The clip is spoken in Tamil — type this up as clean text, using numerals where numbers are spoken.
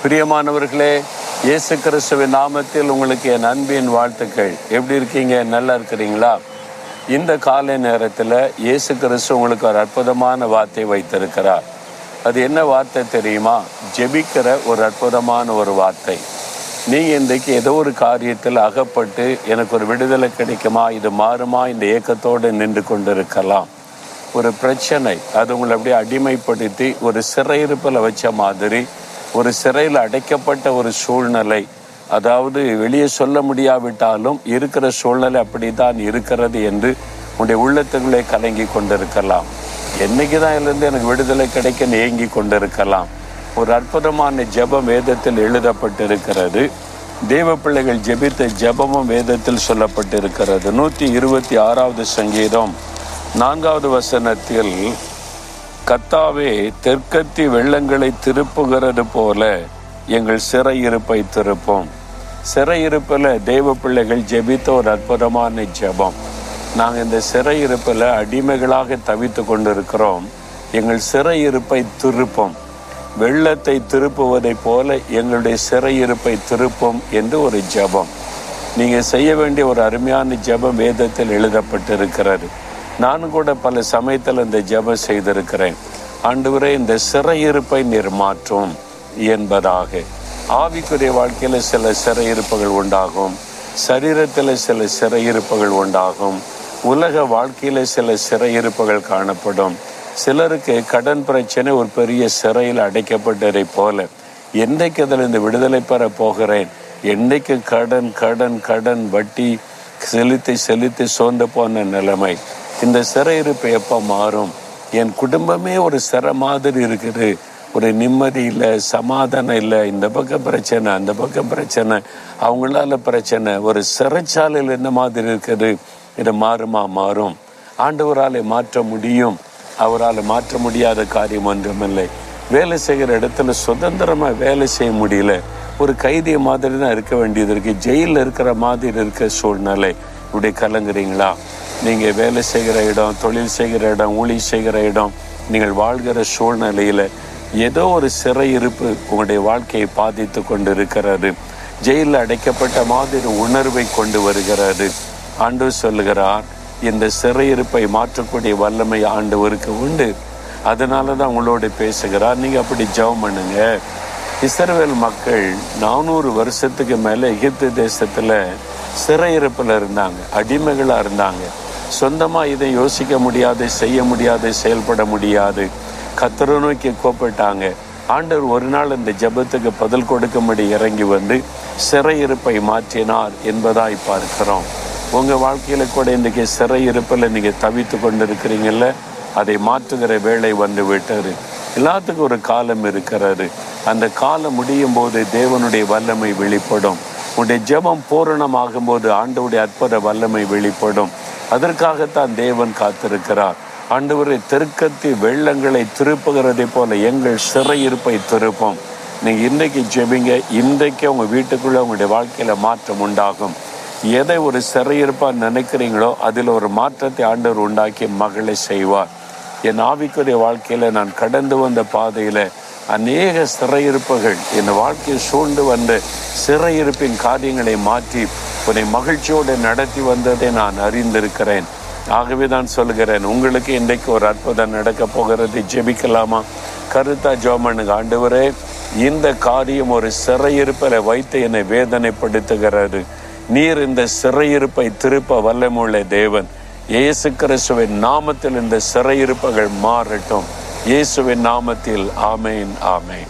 பிரியமானவர்களே, இயேசு கிறிஸ்துவின் நாமத்தில் உங்களுக்கு என் அன்பின் வாழ்த்துக்கள். எப்படி இருக்கீங்க? நல்லா இருக்கிறீங்களா? இந்த காலை நேரத்தில் இயேசு கிறிஸ்து உங்களுக்கு ஒரு அற்புதமான வார்த்தை வைத்திருக்கிறார். அது என்ன வார்த்தை தெரியுமா? ஜெபிக்கிற ஒரு அற்புதமான ஒரு வார்த்தை. நீங்கள் இன்றைக்கு ஏதோ ஒரு காரியத்தில் அகப்பட்டு எனக்கு ஒரு விடுதலை கிடைக்குமா, இது மாறுமா, இந்த ஏக்கத்தோடு நின்று கொண்டிருக்கலாம். ஒரு பிரச்சனை அது உங்களை அப்படியே அடிமைப்படுத்தி ஒரு சிறையிருப்பில் வச்ச மாதிரி, ஒரு சிறையில் அடைக்கப்பட்ட ஒரு சூழ்நிலை, அதாவது வெளியே சொல்ல முடியாவிட்டாலும் இருக்கிற சூழ்நிலை அப்படி தான் இருக்கிறது என்று உங்களுடைய உள்ளத்துக்குள்ளே கலங்கி கொண்டிருக்கலாம். என்னைக்கு தான் இதுலேருந்து எனக்கு விடுதலை கிடைக்குன்னு ஏங்கி கொண்டிருக்கலாம். ஒரு அற்புதமான ஜெபம் வேதத்தில் எழுதப்பட்டிருக்கிறது. தேவ பிள்ளைகள் ஜெபித்த ஜெபமும் வேதத்தில் சொல்லப்பட்டிருக்கிறது. 126வது சங்கீதம் 4வது வசனத்தில், கர்த்தாவே, தெற்கத்தி வெள்ளங்களை திருப்புகிறது போல எங்கள் சிறையிருப்பை திருப்போம். சிறையிருப்பில் தேவ பிள்ளைகள் ஜெபித்த ஒரு அற்புதமான ஜெபம். நாங்கள் இந்த சிறையிருப்பில் அடிமைகளாக தவித்து கொண்டிருக்கிறோம். எங்கள் சிறையிருப்பை திருப்போம். வெள்ளத்தை திருப்புவதை போல எங்களுடைய சிறையிருப்பை திருப்போம் என்று ஒரு ஜெபம். நீங்கள் செய்ய வேண்டிய ஒரு அருமையான ஜெபம் வேதத்தில் எழுதப்பட்டிருக்கிறது. நானும் கூட பல சமயத்தில் இந்த ஜெபம் செய்திருக்கிறேன். ஆண்டவரே, இந்த சிறையிருப்பை நீர் மாற்றும் என்பதாக. ஆவிக்குரிய வாழ்க்கையில் சில சிறையிருப்புகள் உண்டாகும், சரீரத்தில் சில சிறையிருப்புகள் உண்டாகும், உலக வாழ்க்கையில் சில சிறையிருப்புகள் காணப்படும். சிலருக்கு கடன் பிரச்சனை ஒரு பெரிய சிறையில் அடைக்கப்பட்டதை போல, என்றைக்கு அதில் இந்த விடுதலை பெற போகிறேன், என்றைக்கு கடன் கடன் கடன் வட்டி செலுத்தி சோர்ந்து போன நிலைமை. இந்த சிறையிருப்பு எப்போ மாறும்? என் குடும்பமே ஒரு சிறை மாதிரி இருக்குது, ஒரு நிம்மதி இல்லை, சமாதானம் இல்லை, இந்த பக்கம் பிரச்சனை, அந்த பக்கம் பிரச்சனை, அவங்களால பிரச்சனை, ஒரு சிறைச்சாலையில் என்ன மாதிரி இருக்குது. இது மாறுமா? மாறும். ஆண்டவரால் மாற்ற முடியும். அவரால் மாற்ற முடியாத காரியம் ஒன்றுமில்லை. வேலை செய்கிற இடத்துல சுதந்திரமாக வேலை செய்ய முடியல, ஒரு கைதிய மாதிரி தான் இருக்க வேண்டியது இருக்குது. ஜெயிலில் இருக்கிற மாதிரி இருக்க சூழ்நிலை. இப்படி கலங்குறீங்களா? நீங்கள் வேலை செய்கிற இடம், தொழில் செய்கிற இடம், ஊழியம் செய்கிற இடம், நீங்கள் வாழ்கிற சூழ்நிலையில் ஏதோ ஒரு சிறையிருப்பு உங்களுடைய வாழ்க்கையை பாதித்து கொண்டு இருக்கிறது. ஜெயிலில் அடைக்கப்பட்ட மாதிரி உணர்வை கொண்டு வருகிறது. ஆண்டவர் சொல்லுகிறார், இந்த சிறையிருப்பை மாற்றக்கூடிய வல்லமை ஆண்டவருக்கு உண்டு. அதனால தான் உங்களோட பேசுகிறார். நீங்கள் அப்படி ஜெபம் பண்ணுங்க. இஸ்ரவேல் மக்கள் 400 வருஷத்துக்கு மேலே எகிப்து தேசத்தில் சிறையிருப்பில் இருந்தாங்க, அடிமைகளாக இருந்தாங்க. சொந்தமாக இதை யோசிக்க முடியாது, செய்ய முடியாது, செயல்பட முடியாது. கர்த்தரை நோக்கி கூப்பிட்டாங்க. ஆண்டவர் ஒரு நாள் இந்த ஜெபத்துக்கு பதில் கொடுக்கும்படி இறங்கி வந்து சிறையிருப்பை மாற்றினார் என்பதாய் பார்க்கிறோம். உங்கள் வாழ்க்கையில் கூட இன்றைக்கி சிறையிருப்பில் நீங்கள் தவித்து கொண்டு இருக்கிறீங்கல்ல, அதை மாற்றுகிற வேலை வந்து விட்டது. எல்லாத்துக்கும் ஒரு காலம் இருக்கிறது. அந்த காலம் முடியும் போது தேவனுடைய வல்லமை வெளிப்படும். உன்னுடைய ஜெபம் பூரணமாகும் போது ஆண்டவருடைய அற்புத வல்லமை வெளிப்படும். அதற்காகத்தான் தேவன் காத்திருக்கிறார். ஆண்டவரை, தெற்கத்தி வெள்ளங்களை திருப்புகிறதை போல எங்கள் சிறையிருப்பை திருப்போம். நீங்கள் இன்றைக்கு ஜெபிங்க. இன்றைக்கே உங்கள் வீட்டுக்குள்ளே உங்களுடைய வாழ்க்கையில் மாற்றம் உண்டாகும். எதை ஒரு சிறையிருப்பாக நினைக்கிறீங்களோ அதில் ஒரு மாற்றத்தை ஆண்டவர் உண்டாக்கி மகளை செய்வார். என் ஆவிக்குரிய வாழ்க்கையில் நான் கடந்து வந்த பாதையில் அநேக சிறையிருப்புகள் என் வாழ்க்கையை சூழ்ந்து வந்த சிறையிருப்பின் காரியங்களை மாற்றி உன்னை மகிழ்ச்சியோடு நடத்தி வந்ததை நான் அறிந்திருக்கிறேன். ஆகவே தான் சொல்கிறேன், உங்களுக்கு இன்றைக்கு ஒரு அற்புதம் நடக்க போகிறது. ஜெபிக்கலாமா? கருத்தா ஜெபம் பண்ணுங்க. ஆண்டவரே, இந்த காரியம் ஒரு சிறையிருப்பில் வைத்து என்னை வேதனைப்படுத்துகிறது. நீர் இந்த சிறையிருப்பை திருப்ப வல்லமுள்ள தேவன். இயேசு கிறிஸ்துவின் நாமத்தில் இந்த சிறையிருப்புகள் மாறட்டும். இயேசுவின் நாமத்தில் ஆமேன், ஆமேன்.